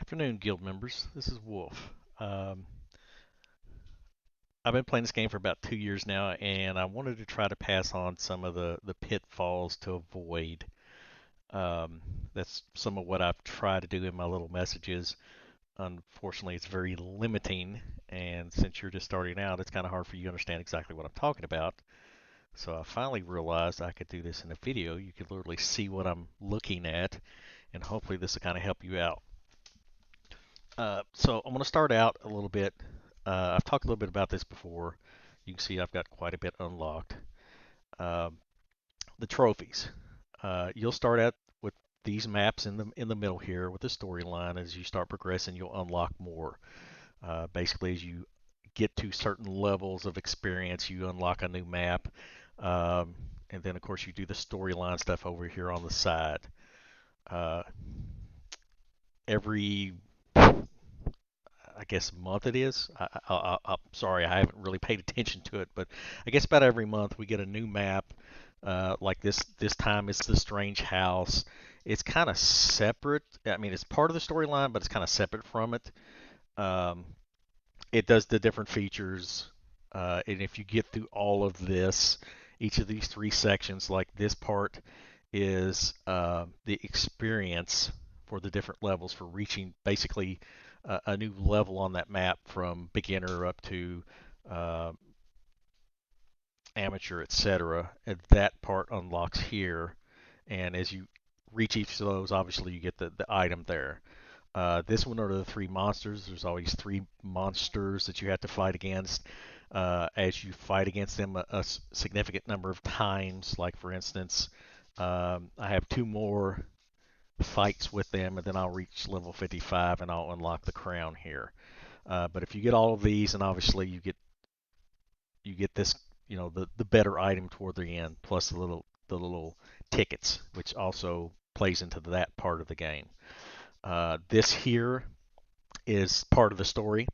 Afternoon, guild members. This is Wolf. Um, I've been playing this game for about 2 years now, and I wanted to try to pass on some of the pitfalls to avoid. Um, that's some of what I've tried to do in my little messages. Unfortunately, it's very limiting, and since you're just starting out, it's kind of hard for you to understand exactly what I'm talking about. So I finally realized I could do this in a video. You could literally see what I'm looking at, and hopefully this will kind of help you out. So I'm going to start out a little bit. I've talked a little bit about this before. You can see I've got quite a bit unlocked. Um, the trophies. You'll start out with these maps in the middle here with the storyline. As you start progressing, you'll unlock more. Basically, as you get to certain levels of experience, you unlock a new map. And then, of course, you do the storyline stuff over here on the side. Uh, every I guess month it is. I'm sorry, I haven't really paid attention to it, but I guess about every month we get a new map. Like this time it's the Strange House. It's kind of separate. I mean, it's part of the storyline, but it's kind of separate from it. Um, it does the different features, and if you get through all of this, each of these three sections, like this part, is the experience for the different levels for reaching basically a new level on that map from beginner up to uh, amateur, etc. And that part unlocks here, and as you reach each of those, obviously you get the item there. This one are the three monsters. There's always three monsters that you have to fight against. As you fight against them a significant number of times, like for instance, I have two more fights with them, and then I'll reach level 55 and I'll unlock the crown here. But if you get all of these, and obviously you get this, the better item toward the end, plus the little tickets, which also plays into that part of the game. This here is part of the story.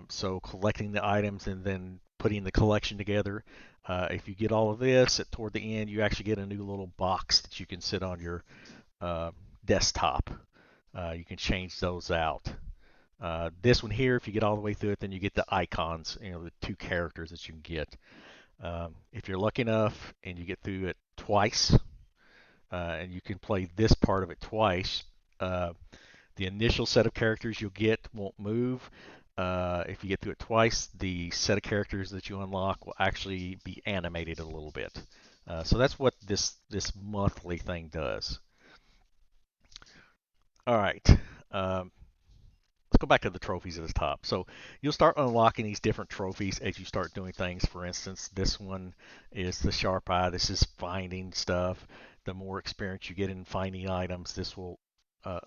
So collecting the items and then putting the collection together. If you get all of this, toward the end, you actually get a new little box that you can sit on your uh, desktop. You can change those out. This one here, if you get all the way through it, then you get the icons, the two characters that you can get. If you're lucky enough and you get through it twice, and you can play this part of it twice, uh, the initial set of characters you'll get won't move. If you get through it twice, the set of characters that you unlock will actually be animated a little bit. So that's what this monthly thing does. All right. Um, let's go back to the trophies at the top. So you'll start unlocking these different trophies as you start doing things. For instance, this one is the sharp eye. This is finding stuff. The more experience you get in finding items, this will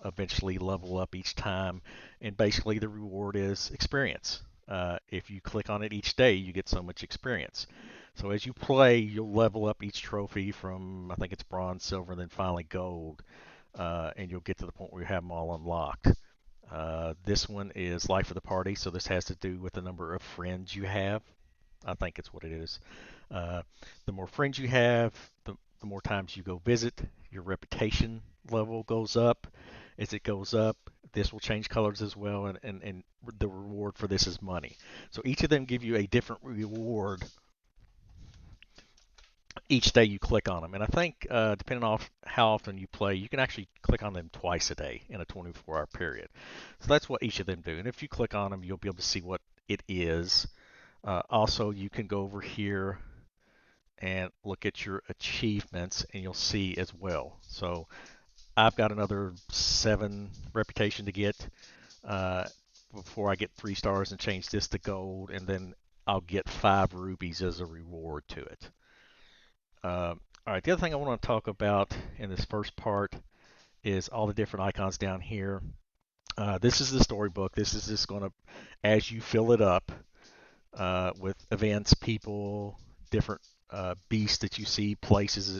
eventually level up each time. And basically, the reward is experience. If you click on it each day, you get so much experience. So as you play, you'll level up each trophy from, I think it's bronze, silver, and then finally gold. And you'll get to the point where you have them all unlocked. This one is life of the party, so this has to do with the number of friends you have. I think it's what it is. Uh, the more friends you have, the more times you go visit, your reputation level goes up. As it goes up, this will change colors as well, and the reward for this is money. So each of them give you a different reward each day you click on them. And I think depending on how often you play, you can actually click on them twice a day in a 24-hour period. So that's what each of them do. And if you click on them, you'll be able to see what it is. Also, you can go over here and look at your achievements, and you'll see as well. So I've got another 7 reputation to get uh, before I get 3 stars and change this to gold, and then I'll get 5 rubies as a reward to it. All right, the other thing I want to talk about in this first part is all the different icons down here. This is the storybook. This is just going to, as you fill it up with events, people, different beasts that you see, places,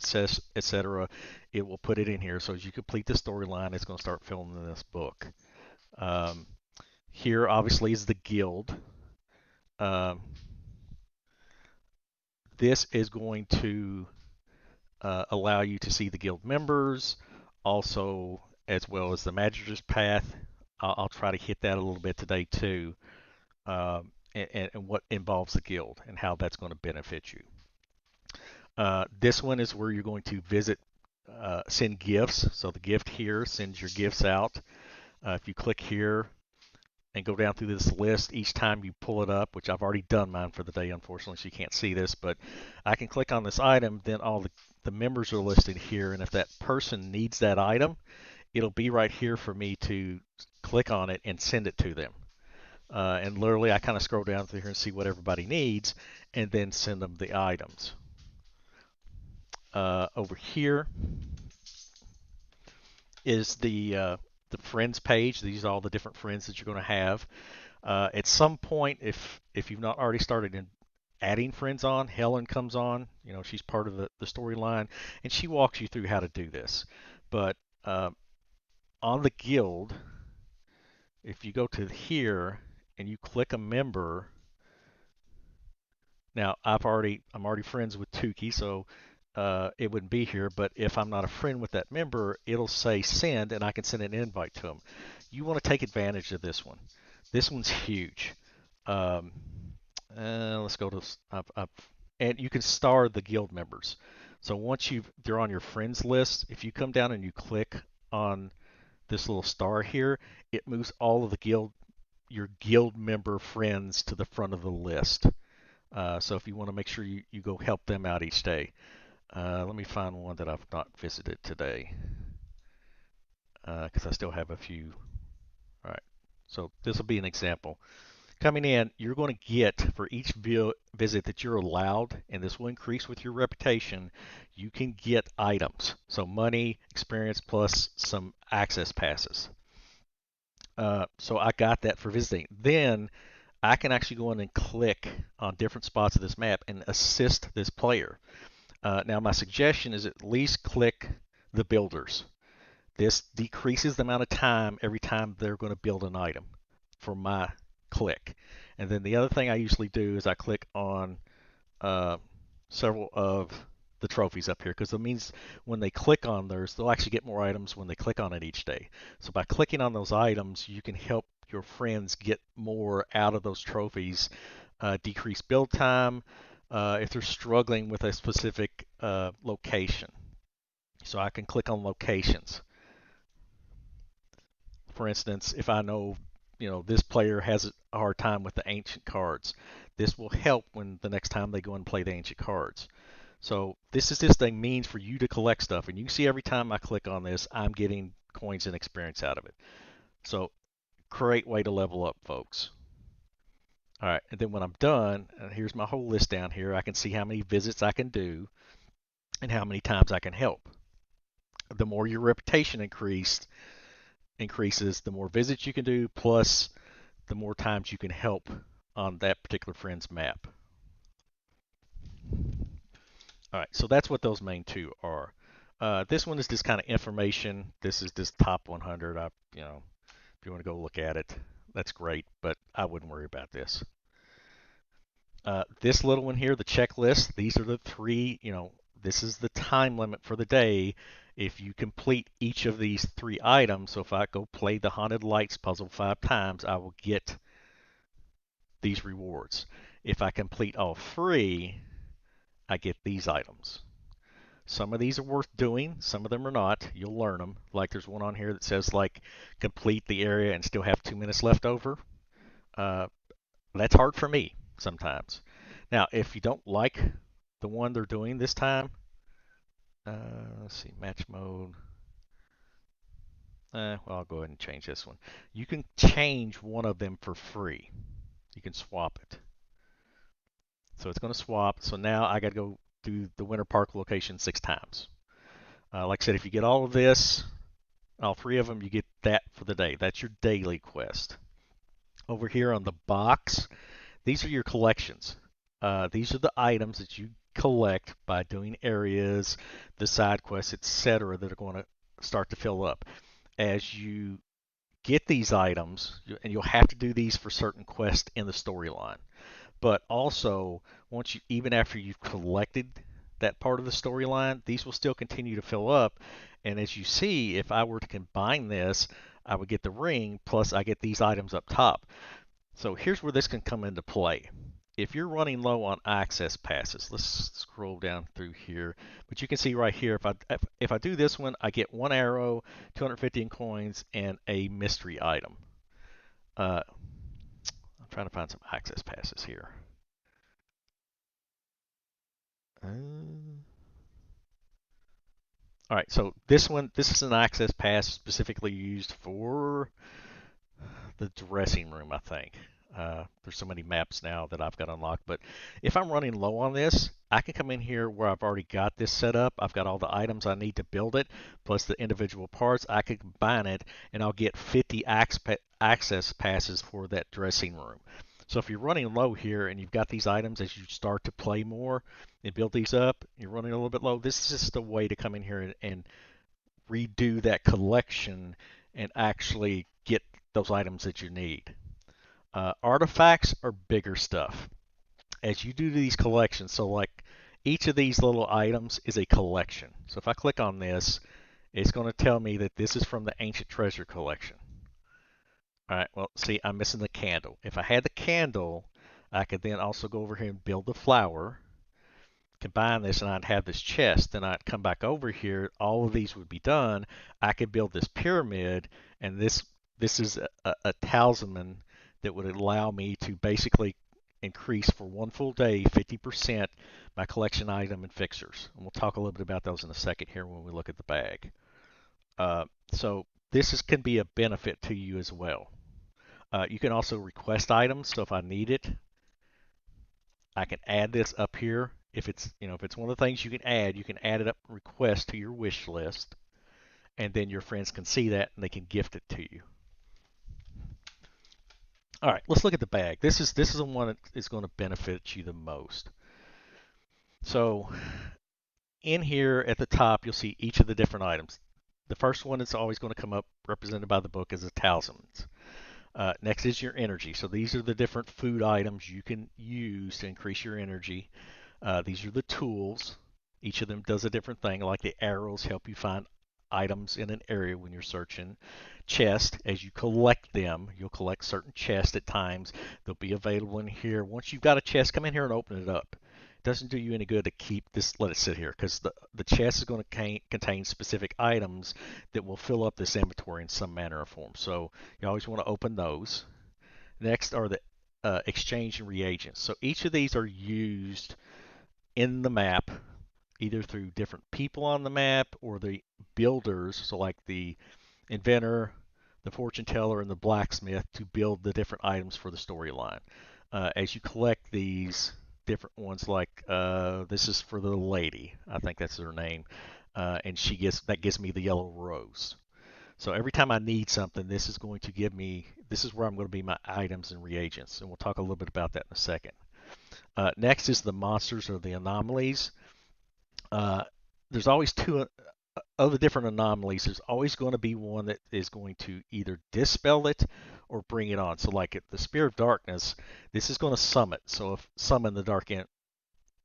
etc., it will put it in here. So as you complete the storyline, it's going to start filling in this book. Um, Here, obviously, is the guild. Um, this is going to allow you to see the guild members, also as well as the Magister's Path I'll try to hit that a little bit today too, and what involves the guild and how that's going to benefit you. This one is where you're going to visit, send gifts. So the gift here sends your gifts out. If you click here and go down through this list, each time you pull it up, which I've already done mine for the day, unfortunately, so you can't see this, but I can click on this item, then all the members are listed here, and if that person needs that item, it'll be right here for me to click on it and send it to them. And literally, I kind of scroll down through here and see what everybody needs, and then send them the items. Over here is the friends page. These are all the different friends that you're going to have. At some point, if you've not already started in adding friends on, Helen comes on. You know, she's part of the storyline, and she walks you through how to do this. But on the guild, if you go to here and you click a member, now I'm already friends with Tukey, so it wouldn't be here. But if I'm not a friend with that member, it'll say send, and I can send an invite to them. You want to take advantage of this one. This one's huge. Let's go to and you can star the guild members. So once they're on your friends list, if you come down and you click on this little star here, it moves all of your guild member friends to the front of the list. So if you want to make sure you go help them out each day. Let me find one that I've not visited today, because I still have a few. All right, so this will be an example. Coming in, you're going to get, for each visit that you're allowed, and this will increase with your reputation, you can get items. So money, experience, plus some access passes. So I got that for visiting. Then I can actually go in and click on different spots of this map and assist this player. Now my suggestion is at least click the builders. This decreases the amount of time every time they're going to build an item for my click. And then the other thing I usually do is I click on several of the trophies up here, because it means when they click on theirs, they'll actually get more items when they click on it each day. So by clicking on those items, you can help your friends get more out of those trophies, decrease build time if they're struggling with a specific location. So I can click on locations. For instance, if I know, this player has a hard time with the ancient cards, this will help when the next time they go and play the ancient cards. So this is just a means for you to collect stuff, and you can see every time I click on this, I'm getting coins and experience out of it. So great way to level up, folks. All right, and then when I'm done, here's my whole list down here. I can see how many visits I can do and how many times I can help. The more your reputation increases, the more visits you can do, plus the more times you can help on that particular friend's map. All right, so that's what those main two are. This one is just kind of information. This is this top 100. If you want to go look at it, that's great, but I wouldn't worry about this. This little one here, the checklist, these are the three, this is the time limit for the day. If you complete each of these three items, so if I go play the Haunted Lights puzzle 5 times, I will get these rewards. If I complete all 3, I get these items. Some of these are worth doing, some of them are not. You'll learn them. Like there's one on here that says complete the area and still have 2 minutes left over. That's hard for me sometimes. Now, if you don't like the one they're doing this time, let's see, match mode. Well, I'll go ahead and change this one. You can change one of them for free. You can swap it. So it's going to swap. So now I got to go do the Winter Park location 6 times. Like I said, if you get all of this, all 3 of them, you get that for the day. That's your daily quest. Over here on the box, these are your collections. These are the items that you collect by doing areas, the side quests, etc., that are going to start to fill up. As you get these items, and you'll have to do these for certain quests in the storyline, but also even after you've collected that part of the storyline, these will still continue to fill up. And as you see, if I were to combine this, I would get the ring, plus I get these items up top. So here's where this can come into play. If you're running low on access passes, let's scroll down through here. But you can see right here, if I do this one, I get one arrow, 250 in coins, and a mystery item. I'm trying to find some access passes here. All right, so this is an access pass specifically used for the dressing room, I think. There's so many maps now that I've got unlocked, but if I'm running low on this, I can come in here where I've already got this set up. I've got all the items I need to build it, plus the individual parts. I can combine it, and I'll get 50 access passes for that dressing room. So if you're running low here and you've got these items as you start to play more and build these up, you're running a little bit low, this is just a way to come in here and redo that collection and actually get those items that you need. Artifacts are bigger stuff. As you do these collections, so like each of these little items is a collection. So if I click on this, it's going to tell me that this is from the Ancient Treasure Collection. All right, well, see, I'm missing the candle. If I had the candle, I could then also go over here and build the flower, combine this, and I'd have this chest. Then I'd come back over here. All of these would be done. I could build this pyramid, and this is a talisman that would allow me to basically increase for one full day 50% my collection item and fixers. And we'll talk a little bit about those in a second here when we look at the bag. So can be a benefit to you as well. You can also request items. So if I need it, I can add this up here. If it's one of the things you can add it up request to your wish list, and then your friends can see that and they can gift it to you. All right, let's look at the bag. This is the one that is going to benefit you the most. So in here at the top, you'll see each of the different items. The first one that's always going to come up, represented by the book, is the talismans. Next is your energy. So these are the different food items you can use to increase your energy. These are the tools. Each of them does a different thing, like the arrows help you find items in an area when you're searching. Chest, as you collect them, you'll collect certain chests at times. They'll be available in here. Once you've got a chest, come in here and open it up. It doesn't do you any good to keep this, let it sit here, because the chest is going to contain specific items that will fill up this inventory in some manner or form. So you always want to open those. Next are the exchange and reagents. So each of these are used in the map, either through different people on the map or the builders, so like the inventor, the fortune teller, and the blacksmith, to build the different items for the storyline. As you collect these different ones, like this is for the lady, I think that's her name, and that gives me the yellow rose. So every time I need something, this is where I'm going to be my items and reagents, and we'll talk a little bit about that in a second. Next is the monsters or the anomalies. There's always two of the different anomalies. There's always going to be one that is going to either dispel it or bring it on. So like the Spear of Darkness, this is going to summon the dark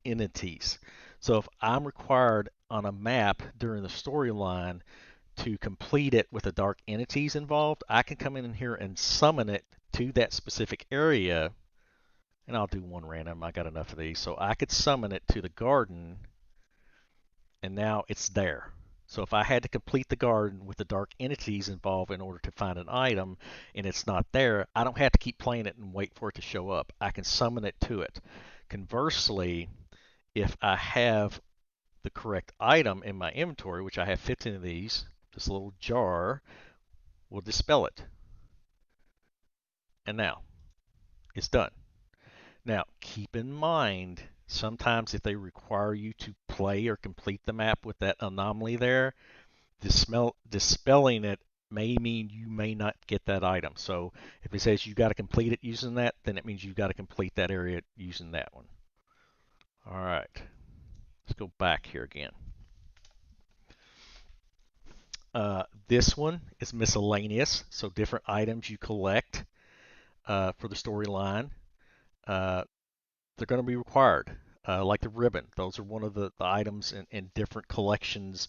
entities. So if I'm required on a map during the storyline to complete it with the dark entities involved, I can come in here and summon it to that specific area. And I'll do one random. I got enough of these. So I could summon it to the garden, and now it's there. So if I had to complete the garden with the dark entities involved in order to find an item and it's not there, I don't have to keep playing it and wait for it to show up. I can summon it to it. Conversely, if I have the correct item in my inventory, which I have 15 of these, this little jar will dispel it. And now it's done. Now, keep in mind, sometimes if they require you to play or complete the map with that anomaly there, dispelling it may mean you may not get that item. So if it says you got to complete it using that, then it means you've got to complete that area using that one. All right, let's go back here again. This one is miscellaneous, so different items you collect for the storyline. They're going to be required, like the ribbon. Those are one of the items in different collections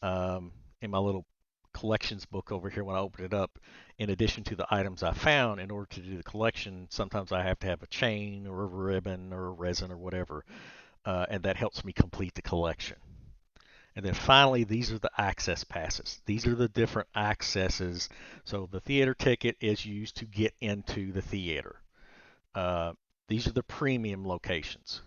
in my little collections book over here when I open it up, in addition to the items I found, in order to do the collection, sometimes I have to have a chain or a ribbon or a resin or whatever, and that helps me complete the collection. And then finally, these are the access passes. These are the different accesses. So the theater ticket is used to get into the theater. Uh, these are the premium locations.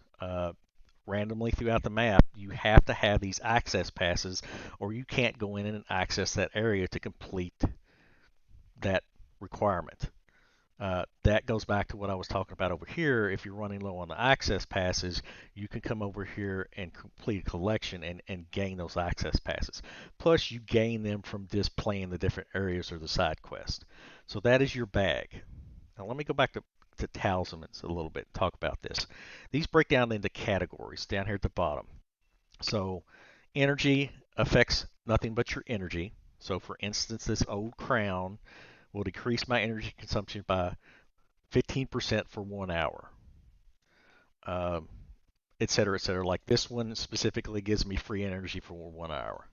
Randomly throughout the map, you have to have these access passes, or you can't go in and access that area to complete that requirement. That goes back to what I was talking about over here. If you're running low on the access passes, you can come over here and complete a collection and gain those access passes. Plus, you gain them from just playing the different areas or the side quest. So that is your bag. Now let me go back to talismans a little bit and talk about this. These break down into categories down here at the bottom. So energy affects nothing but your energy. So for instance, this old crown will decrease my energy consumption by 15% for 1 hour, et cetera, et cetera. Like this one specifically gives me free energy for 1 hour.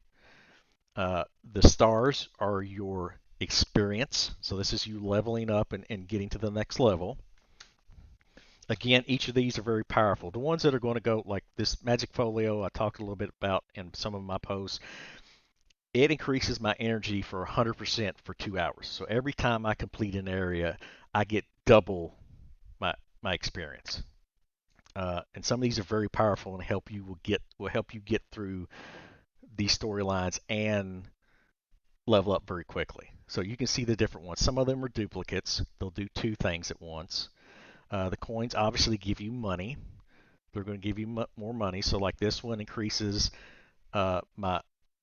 The stars are your experience. So this is you leveling up and getting to the next level. Again, each of these are very powerful. The ones that are going to go, like this magic folio I talked a little bit about in some of my posts, it increases my energy for 100% for 2 hours. So every time I complete an area, I get double my experience. And some of these are very powerful and will help you get through these storylines and level up very quickly. So you can see the different ones. Some of them are duplicates. They'll do two things at once. The coins obviously give you money. They're going to give you more money. So like this one increases my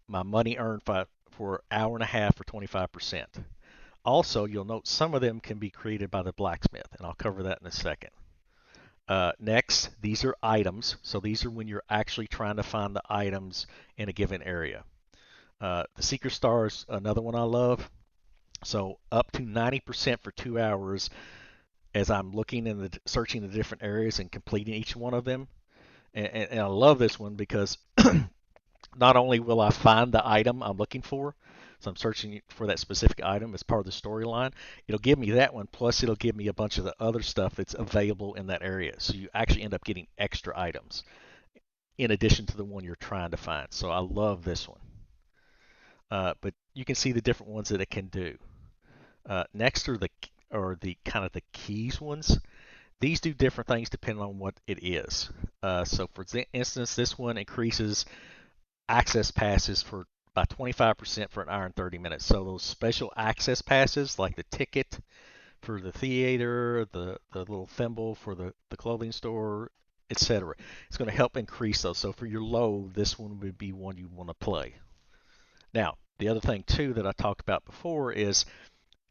money earned for an hour and a half for 25%. Also, you'll note some of them can be created by the blacksmith, and I'll cover that in a second. Next, these are items. So these are when you're actually trying to find the items in a given area. The Seeker Star is another one I love. So up to 90% for 2 hours as I'm looking and searching the different areas and completing each one of them. And I love this one because not only will I find the item I'm looking for, so I'm searching for that specific item as part of the storyline, it'll give me that one, plus it'll give me a bunch of the other stuff that's available in that area. So you actually end up getting extra items in addition to the one you're trying to find. So I love this one. But you can see the different ones that it can do. Next are the kind of the keys ones. These do different things depending on what it is. So for instance, this one increases access passes by 25% for an hour and 30 minutes. So those special access passes, like the ticket for the theater, the little thimble for the clothing store, etc., it's going to help increase those. So for your low, this one would be one you want to play. Now, the other thing too that I talked about before is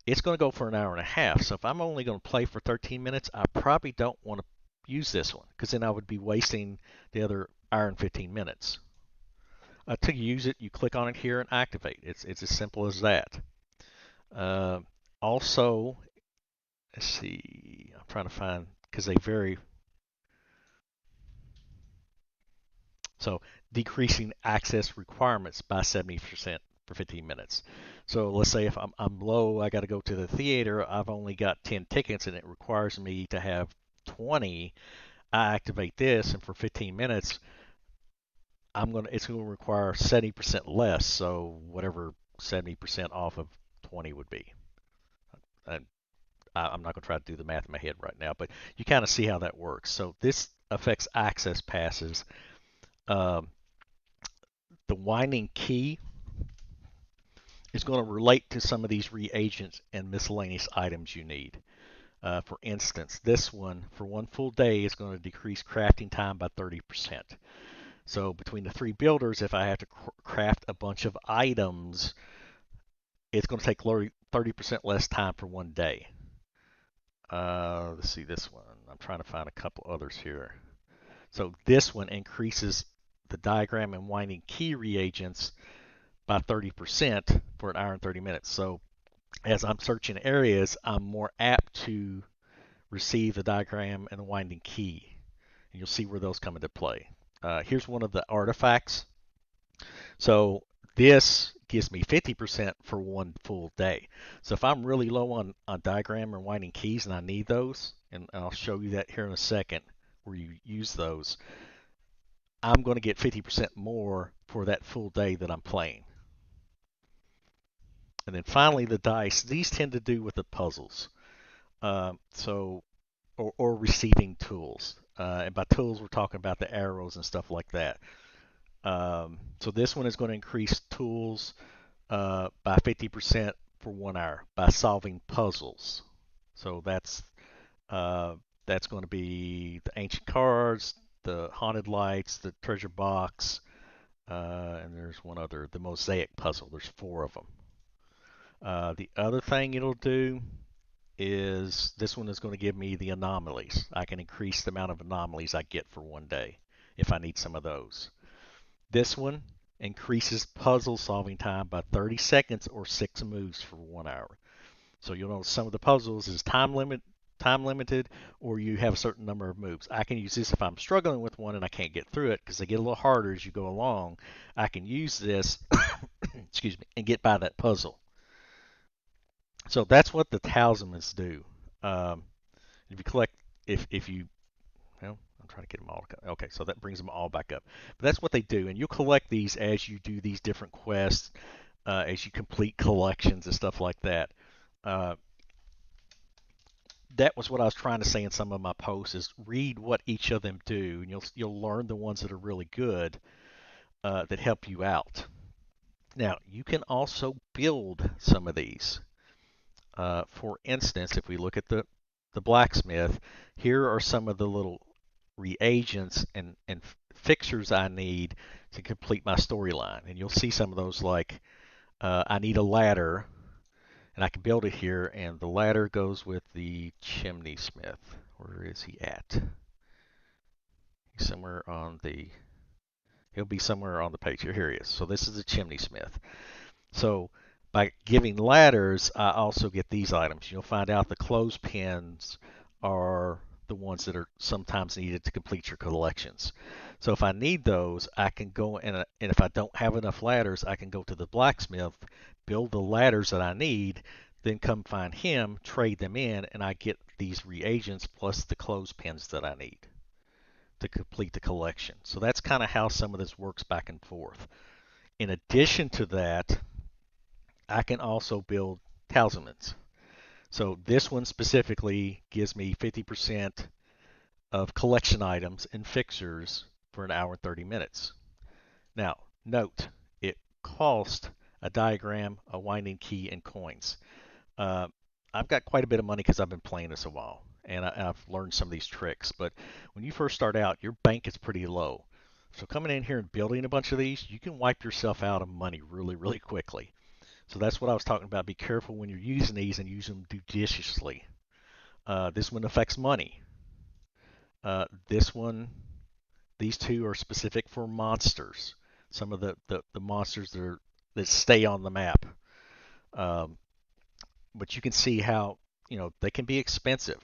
it's going to go for an hour and a half. So if I'm only going to play for 13 minutes, I probably don't want to use this one because then I would be wasting the other hour and 15 minutes. To use it, you click on it here and activate. It's as simple as that. Also, let's see. I'm trying to find because they vary. So decreasing access requirements by 70% for 15 minutes. So let's say if I'm low, I got to go to the theater. I've only got 10 tickets and it requires me to have 20. I activate this, and for 15 minutes, it's going to require 70% less. So whatever 70% off of 20 would be. And I'm not going to try to do the math in my head right now, but you kind of see how that works. So this affects access passes. The winding key is going to relate to some of these reagents and miscellaneous items you need. For instance, this one for one full day is going to decrease crafting time by 30%. So between the three builders, if I have to craft a bunch of items, it's going to take 30% less time for one day. Let's see this one. I'm trying to find a couple others here. So this one increases the diagram and winding key reagents by 30% for an hour and 30 minutes. So as I'm searching areas, I'm more apt to receive the diagram and the winding key. And you'll see where those come into play. Here's one of the artifacts. So This gives me 50% for one full day. So if I'm really low on diagram or winding keys and I need those, and I'll show you that here in a second where you use those, I'm going to get 50% more for that full day that I'm playing. And then finally, the dice. These tend to do with the puzzles. So or receiving tools. And by tools, we're talking about the arrows and stuff like that. So this one is going to increase tools by 50% for 1 hour by solving puzzles. So that's going to be the ancient cards, the haunted lights, the treasure box, and there's one other, the mosaic puzzle. There's 4 of them. The other thing it'll do is this one is going to give me the anomalies. I can increase the amount of anomalies I get for one day if I need some of those. This one increases puzzle solving time by 30 seconds or 6 moves for 1 hour. So you'll notice some of the puzzles is time limited, or you have a certain number of moves. I can use this if I'm struggling with one and I can't get through it because they get a little harder as you go along. I can use this, excuse me, and get by that puzzle. So that's what the talismans do. If you collect, if you, well, I'm trying to get them all. Okay, so that brings them all back up. But that's what they do, and you'll collect these as you do these different quests, as you complete collections and stuff like that. That was what I was trying to say in some of my posts: is read what each of them do, and you'll learn the ones that are really good that help you out. Now you can also build some of these. For instance, if we look at the blacksmith, here are some of the little reagents and fixtures I need to complete my storyline. And you'll see some of those like I need a ladder, and I can build it here, and the ladder goes with the chimney smith. Where is he at? He's somewhere on the, he'll be somewhere on the page here. Here he is. So this is the chimney smith. So by giving ladders, I also get these items. You'll find out the clothespins are the ones that are sometimes needed to complete your collections. So if I need those, I can go and if I don't have enough ladders, I can go to the blacksmith, build the ladders that I need, then come find him, trade them in, and I get these reagents plus the clothespins that I need to complete the collection. So that's kind of how some of this works back and forth. In addition to that, I can also build talismans. So this one specifically gives me 50% of collection items and fixtures for an hour and 30 minutes. Now, note, it costs a diagram, a winding key, and coins. I've got quite a bit of money because I've been playing this a while, and I've learned some of these tricks. But when you first start out, your bank is pretty low. So coming in here and building a bunch of these, you can wipe yourself out of money really, really quickly. So that's what I was talking about. Be careful when you're using these and use them judiciously. This one affects money. This one, these two are specific for monsters. Some of the monsters that stay on the map. But you can see how they can be expensive.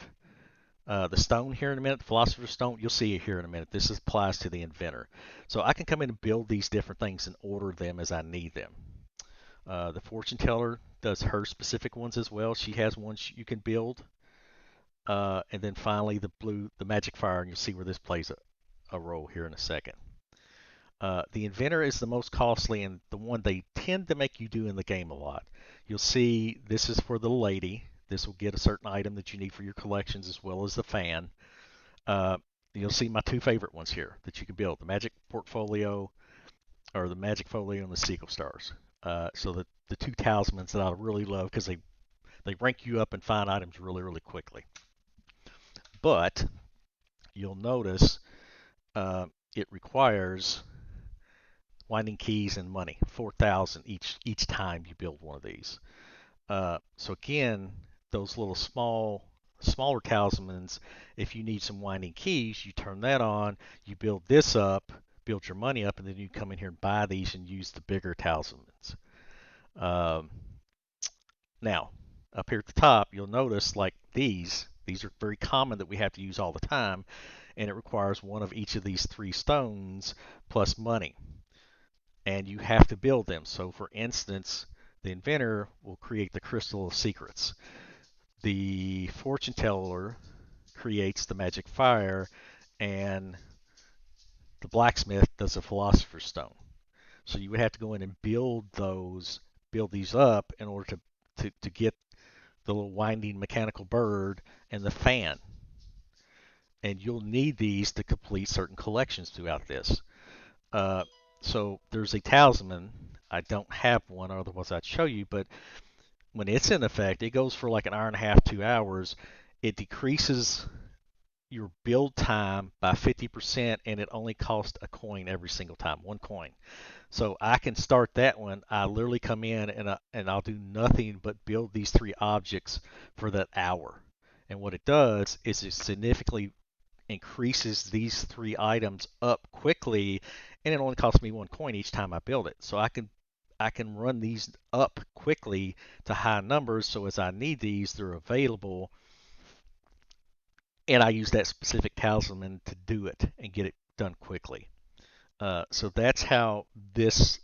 The stone here in a minute, the philosopher's stone, you'll see it here in a minute. This applies to the inventor. So I can come in and build these different things and order them as I need them. The fortune teller does her specific ones as well. She has ones you can build. And then finally the magic fire, and you'll see where this plays a role here in a second. The inventor is the most costly and the one they tend to make you do in the game a lot. You'll see this is for the lady. This will get a certain item that you need for your collections as well as the fan. You'll see my 2 favorite ones here that you can build: the magic portfolio, or the magic folio, and the sequel stars. So the 2 talismans that I really love because they rank you up and find items really, really quickly. But you'll notice it requires winding keys and money, 4,000 each time you build one of these. So again, those little smaller talismans, if you need some winding keys, you turn that on, you build this up, build your money up, and then you come in here and buy these and use the bigger talismans. Now, up here at the top, you'll notice like these are very common that we have to use all the time, and it requires one of each of these 3 stones plus money. and you have to build them. So, for instance, the inventor will create the crystal of secrets. The fortune teller creates the magic fire, and the blacksmith does the philosopher's stone. So you would have to go in and build these up in order to get the little winding mechanical bird and the fan. And you'll need these to complete certain collections throughout this. Uh, so there's a talisman. I don't have one, otherwise I'd show you. But when it's in effect, it goes for like an hour and a half, 2 hours. It decreases your build time by 50%, and it only costs a coin every single time, one coin. So I can start that one. I literally come in and I'll do nothing but build these three objects for that hour. And what it does is it significantly increases these three items up quickly, and it only costs me one coin each time I build it. So I can run these up quickly to high numbers. So as I need these, they're available, and I use that specific talisman to do it and get it done quickly. So that's how these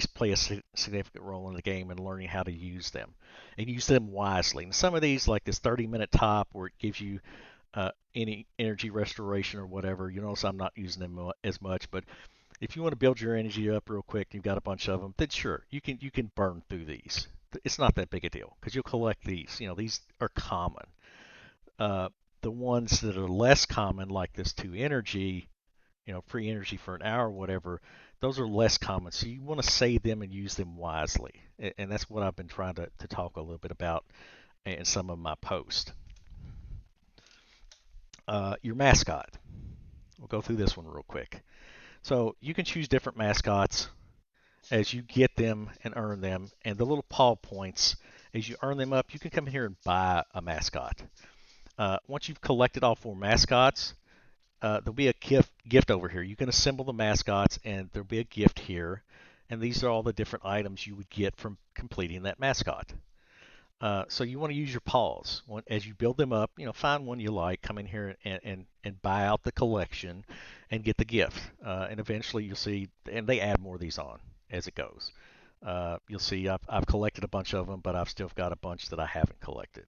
play a significant role in the game and learning how to use them and use them wisely. And some of these, like this 30-minute top, where it gives you any energy restoration or whatever, you notice I'm not using them as much. But if you want to build your energy up real quick, and you've got a bunch of them, then sure, you can burn through these. It's not that big a deal because you'll collect these. These are common. Uh, the ones that are less common, like this 2 energy, free energy for an hour or whatever, those are less common. So you want to save them and use them wisely. And that's what I've been trying to talk a little bit about in some of my posts. Your mascot. We'll go through this one real quick. So you can choose different mascots as you get them and earn them. And the little paw points, as you earn them up, you can come here and buy a mascot. Once you've collected all 4 mascots, there'll be a gift over here. You can assemble the mascots, and there'll be a gift here. And these are all the different items you would get from completing that mascot. So you want to use your paws as you build them up. Find one you like, come in here and buy out the collection and get the gift. And eventually you'll see, and they add more of these on as it goes. You'll see I've collected a bunch of them, but I've still got a bunch that I haven't collected.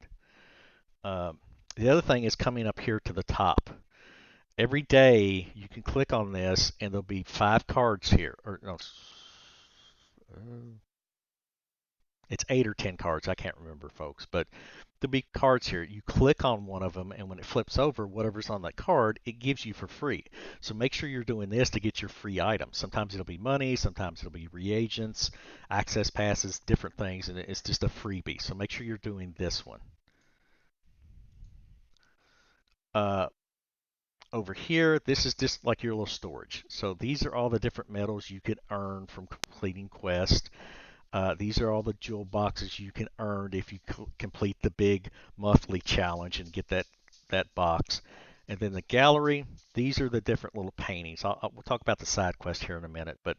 The other thing is coming up here to the top. Every day you can click on this, and there'll be 5 cards here. Or no, it's 8 or 10 cards. I can't remember, folks. But there'll be cards here. You click on one of them, and when it flips over, whatever's on that card, it gives you for free. So make sure you're doing this to get your free items. Sometimes it'll be money. Sometimes it'll be reagents, access passes, different things, and it's just a freebie. So make sure you're doing this one. Over here, this is just like your little storage. So these are all the different medals you can earn from completing quests. These are all the jewel boxes you can earn if you complete the big monthly challenge and get that box. And then the gallery, these are the different little paintings. We'll talk about the side quest here in a minute, but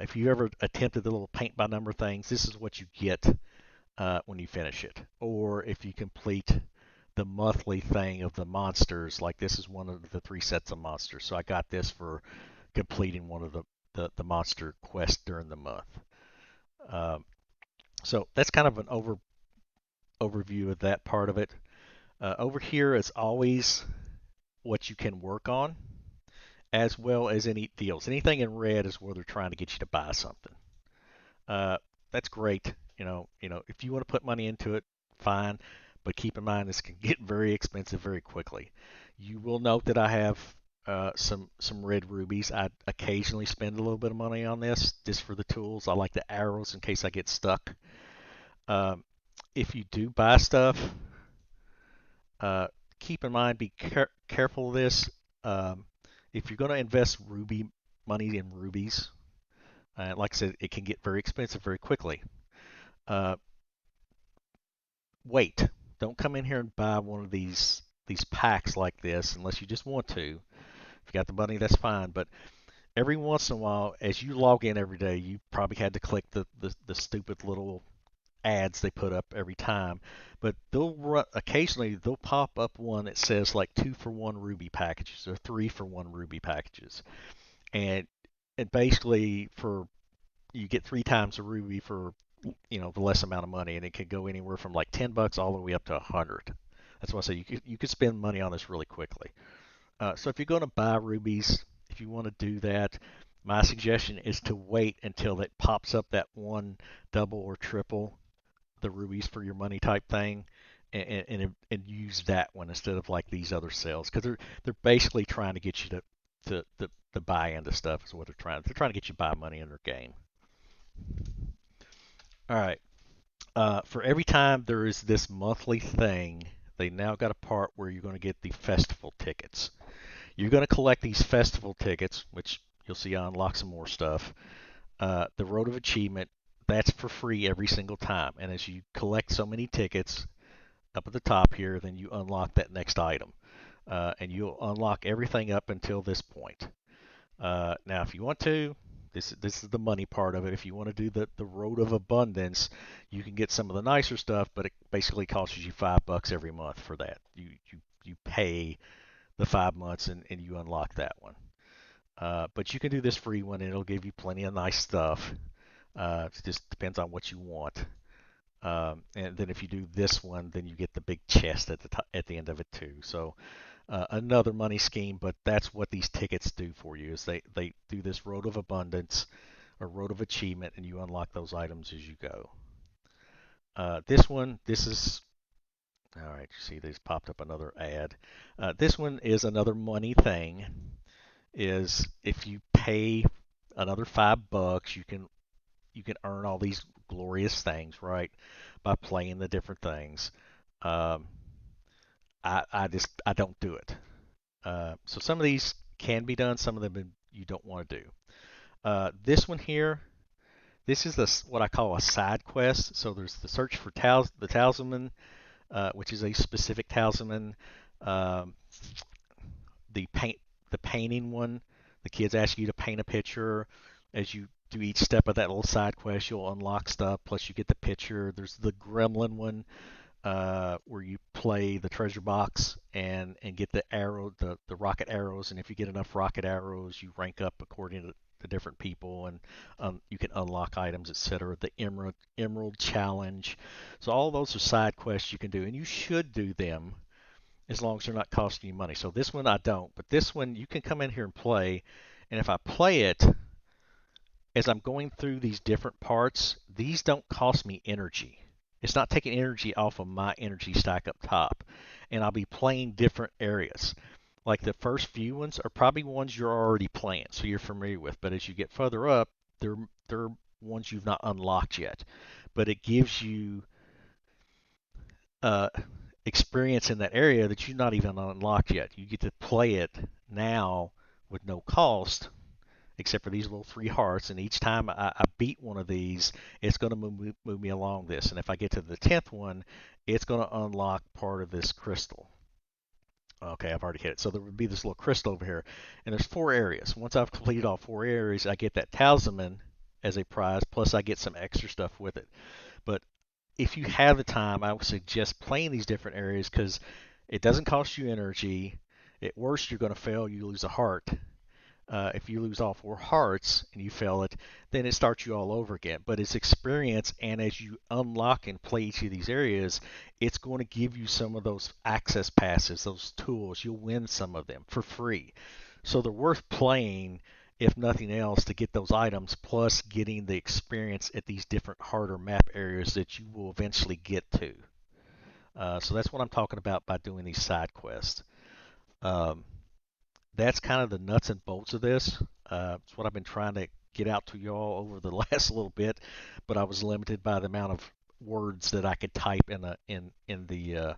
if you ever attempted the little paint by number things, this is what you get when you finish it. Or if you complete the monthly thing of the monsters, like this is one of the 3 sets of monsters. So I got this for completing one of the monster quests during the month. So that's kind of an overview of that part of it. Over here is always what you can work on, as well as any deals. Anything in red is where they're trying to get you to buy something. That's great. If you want to put money into it, fine. But keep in mind, this can get very expensive very quickly. You will note that I have some red rubies. I occasionally spend a little bit of money on this just for the tools. I like the arrows in case I get stuck. If you do buy stuff, keep in mind, be careful of this. If you're going to invest money in rubies, like I said, it can get very expensive very quickly. Wait. Don't come in here and buy one of these packs like this unless you just want to. If you got the money, that's fine. But every once in a while, as you log in every day, you probably had to click the stupid little ads they put up every time. But occasionally they'll pop up one that says like 2-for-1 ruby packages or 3-for-1 ruby packages. And and basically for you get 3 times a ruby for the less amount of money, and it could go anywhere from like $10 all the way up to 100. That's why I say you could spend money on this really quickly. So if you're going to buy rubies, if you want to do that, my suggestion is to wait until it pops up that one double or triple the rubies for your money type thing, and use that one instead of like these other sales, because they're basically trying to get you to buy into stuff is what they're trying to get you to buy money in their game. All right. For every time there is this monthly thing, they now got a part where you're going to get the festival tickets. You're going to collect these festival tickets, which you'll see I unlock some more stuff. The Road of Achievement, that's for free every single time. And as you collect so many tickets up at the top here, then you unlock that next item. And you'll unlock everything up until this point. Now, if you want to, this is the money part of it. If you want to do the Road of Abundance, you can get some of the nicer stuff, but it basically costs you $5 every month for that. You pay the 5 months and you unlock that one. But you can do this free one, and it'll give you plenty of nice stuff. It just depends on what you want. And then if you do this one, then you get the big chest at the end of it too. So another money scheme, but that's what these tickets do for you. Is they do this Road of Abundance or Road of Achievement, and you unlock those items as you go. This is all right. You see, there's popped up another ad. This one is another money thing. Is if you pay another $5, you can earn all these glorious things, right? By playing the different things. Um, I don't do it. So some of these can be done, some of them you don't want to do. This one here, this is what I call a side quest. So there's the search for the talisman, which is a specific talisman. Um, the painting one, the kids ask you to paint a picture. As you do each step of that little side quest, you'll unlock stuff. Plus, you get the picture. There's the gremlin one, where you play the treasure box and get the rocket arrows. And if you get enough rocket arrows, you rank up according to the different people, and you can unlock items, etc. The Emerald Challenge. So all those are side quests you can do, and you should do them as long as they're not costing you money. So this one I don't, but this one you can come in here and play, and if I play it, as I'm going through these different parts, these don't cost me energy. It's not taking energy off of my energy stack up top, and I'll be playing different areas. Like the first few ones are probably ones you're already playing, so you're familiar with, but as you get further up, they're ones you've not unlocked yet. But it gives you uh, experience in that area that you've not even unlocked yet. You get to play it now with no cost, except for these little 3 hearts. And each time I beat one of these, it's going to move me along this. And if I get to the 10th one, it's going to unlock part of this crystal. Okay, I've already hit it. So there would be this little crystal over here. And there's 4 areas. Once I've completed all 4 areas, I get that talisman as a prize, plus I get some extra stuff with it. But if you have the time, I would suggest playing these different areas because it doesn't cost you energy. At worst, you're going to fail. You lose a heart. If you lose all 4 hearts and you fail it, then it starts you all over again. But it's experience, and as you unlock and play each of these areas, it's going to give you some of those access passes, those tools. You'll win some of them for free. So they're worth playing, if nothing else, to get those items, plus getting the experience at these different harder map areas that you will eventually get to. So that's what I'm talking about by doing these side quests. Um, that's kind of the nuts and bolts of this. It's what I've been trying to get out to y'all over the last little bit, but I was limited by the amount of words that I could type in the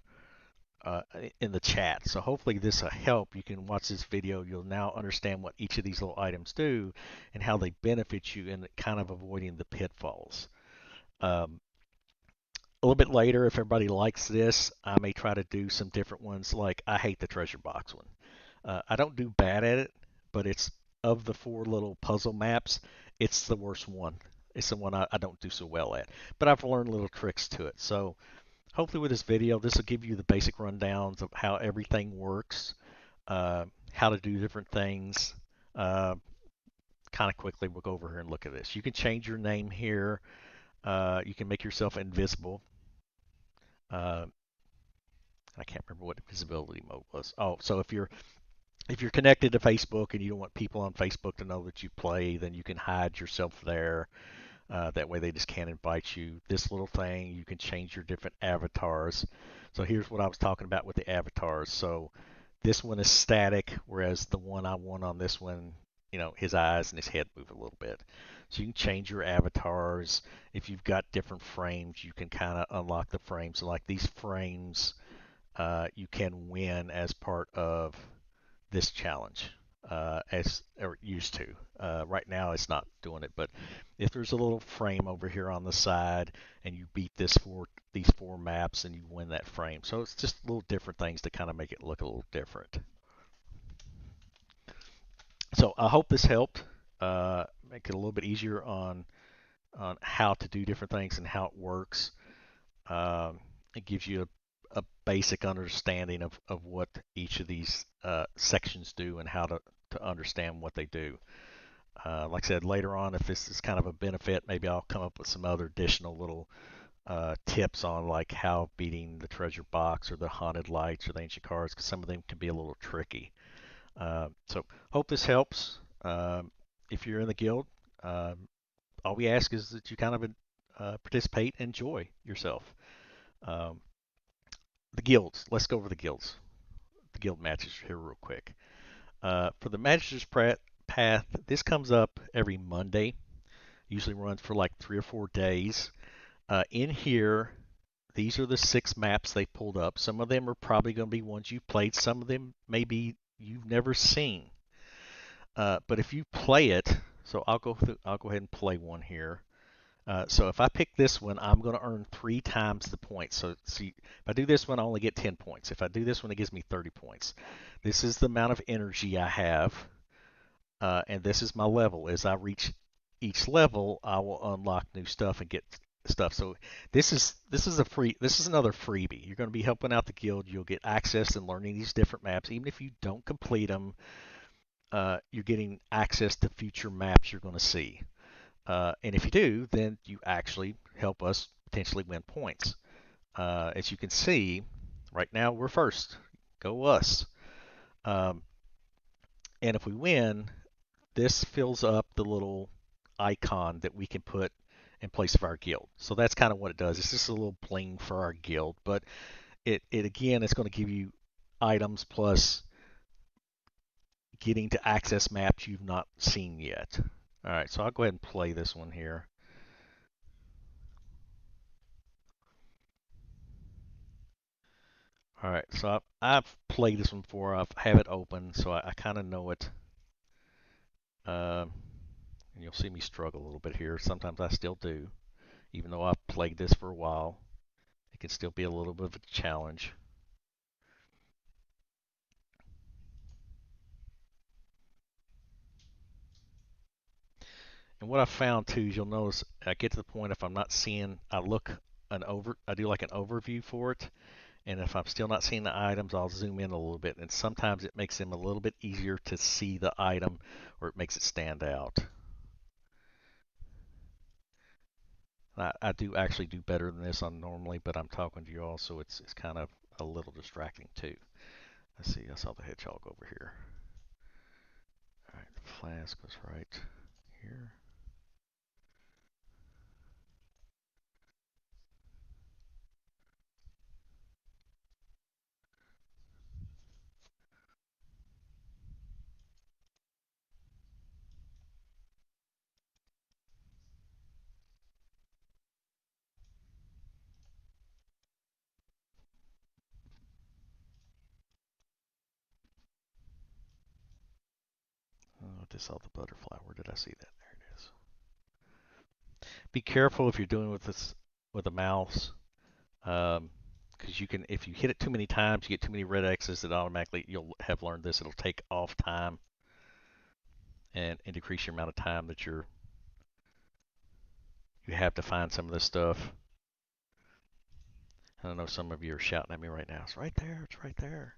chat. So hopefully this will help. You can watch this video. You'll now understand what each of these little items do and how they benefit you in kind of avoiding the pitfalls. A little bit later, if everybody likes this, I may try to do some different ones. Like I hate the treasure box one. I don't do bad at it, but it's of the 4 little puzzle maps, it's the worst one. It's the one I don't do so well at. But I've learned little tricks to it. So hopefully with this video, this will give you the basic rundowns of how everything works, how to do different things, uh, kind of quickly, we'll go over here and look at this. You can change your name here. You can make yourself invisible. Uh, I can't remember what visibility mode was. Oh, so if you're connected to Facebook and you don't want people on Facebook to know that you play, then you can hide yourself there. That way they just can't invite you. This little thing, you can change your different avatars. So here's what I was talking about with the avatars. So this one is static, whereas the one I want on this one, his eyes and his head move a little bit. So you can change your avatars. If you've got different frames, you can kind of unlock the frames. So like these frames, you can win as part of this challenge, as or used to. Right now, it's not doing it, but if there's a little frame over here on the side, and you beat these four maps, and you win that frame. So it's just little different things to kind of make it look a little different. So I hope this helped make it a little bit easier on how to do different things and how it works. It gives you a basic understanding of what each of these sections do and how to understand what they do. Like I said, later on, if this is kind of a benefit, maybe I'll come up with some other additional little tips on like how beating the treasure box or the haunted lights or the ancient cards, because some of them can be a little tricky. So hope this helps. If you're in the guild, all we ask is that you kind of participate, enjoy yourself. Um, the guilds. Let's go over the guilds. The guild matches here real quick. For the Magister's Path, this comes up every Monday. Usually runs for like 3 or 4 days. In here, these are the 6 maps they pulled up. Some of them are probably going to be ones you've played. Some of them maybe you've never seen. But if you play it, so I'll go ahead and play one here. So if I pick this one, I'm going to earn 3 times the points. So see, if I do this one, I only get 10 points. If I do this one, it gives me 30 points. This is the amount of energy I have, and this is my level. As I reach each level, I will unlock new stuff and get stuff. So this is another freebie. You're going to be helping out the guild. You'll get access and learning these different maps. Even if you don't complete them, you're getting access to future maps you're going to see. And if you do, then you actually help us potentially win points. As you can see, right now we're first. Go us. Um, and if we win, this fills up the little icon that we can put in place of our guild. So that's kind of what it does. It's just a little bling for our guild. But it again, it's going to give you items plus getting to access maps you've not seen yet. All right, so I'll go ahead and play this one here. All right, so I've played this one before. I have it open, so I kind of know it. And you'll see me struggle a little bit here. Sometimes I still do, even though I've played this for a while. It can still be a little bit of a challenge. And what I found too is you'll notice I get to the point if I'm not seeing, I do like an overview for it. And if I'm still not seeing the items, I'll zoom in a little bit. And sometimes it makes them a little bit easier to see the item, or it makes it stand out. I do actually do better than this on normally, but I'm talking to you all, so it's kind of a little distracting too. Let's see, I saw the hedgehog over here. All right, the flask was right here. Oh, I just saw the butterfly. Where did I see that? There it is. Be careful if you're doing with this with a mouse, because you can, if you hit it too many times, you get too many red X's. That automatically, you'll have learned this. It'll take off time and decrease your amount of time that you have to find some of this stuff. I don't know. Some of you are shouting at me right now. It's right there. It's right there.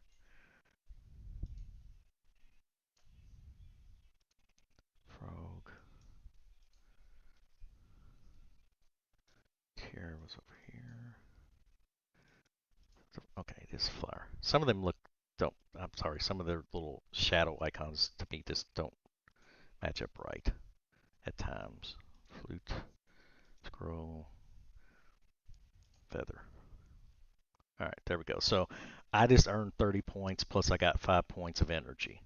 Frog. here? What's over here? Okay, this flower. Some of them don't. I'm sorry. Some of their little shadow icons to me just don't match up right at times. Flute, scroll, feather. All right, there we go. So I just earned 30 points, plus I got 5 points of energy,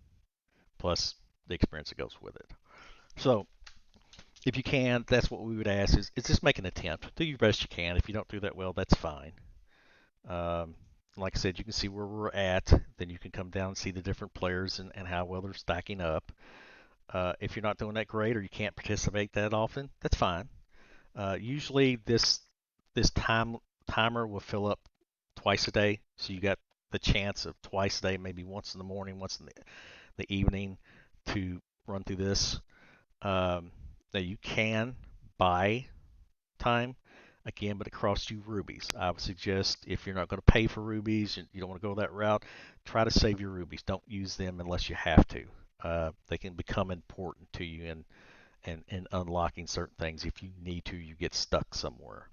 plus the experience that goes with it. So if you can, that's what we would ask is just make an attempt. Do your best you can. If you don't do that well, that's fine. Um, like I said, you can see where we're at. Then you can come down and see the different players and how well they're stacking up. If you're not doing that great or you can't participate that often, that's fine. Usually this timer will fill up twice a day, so you got the chance of twice a day, maybe once in the morning, once in the evening, to run through this. Now you can buy time again, but it costs you rubies. I would suggest if you're not going to pay for rubies and you don't want to go that route, try to save your rubies. Don't use them unless you have to. They can become important to you in unlocking certain things. If you need to, you get stuck somewhere.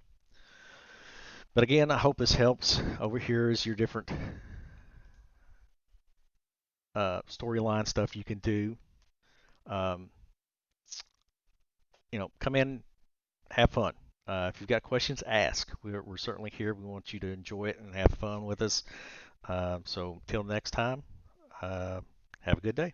But again, I hope this helps. Over here is your different storyline stuff you can do. Um, come in, have fun. If you've got questions, ask. We're certainly here. We want you to enjoy it and have fun with us. So, till next time, have a good day.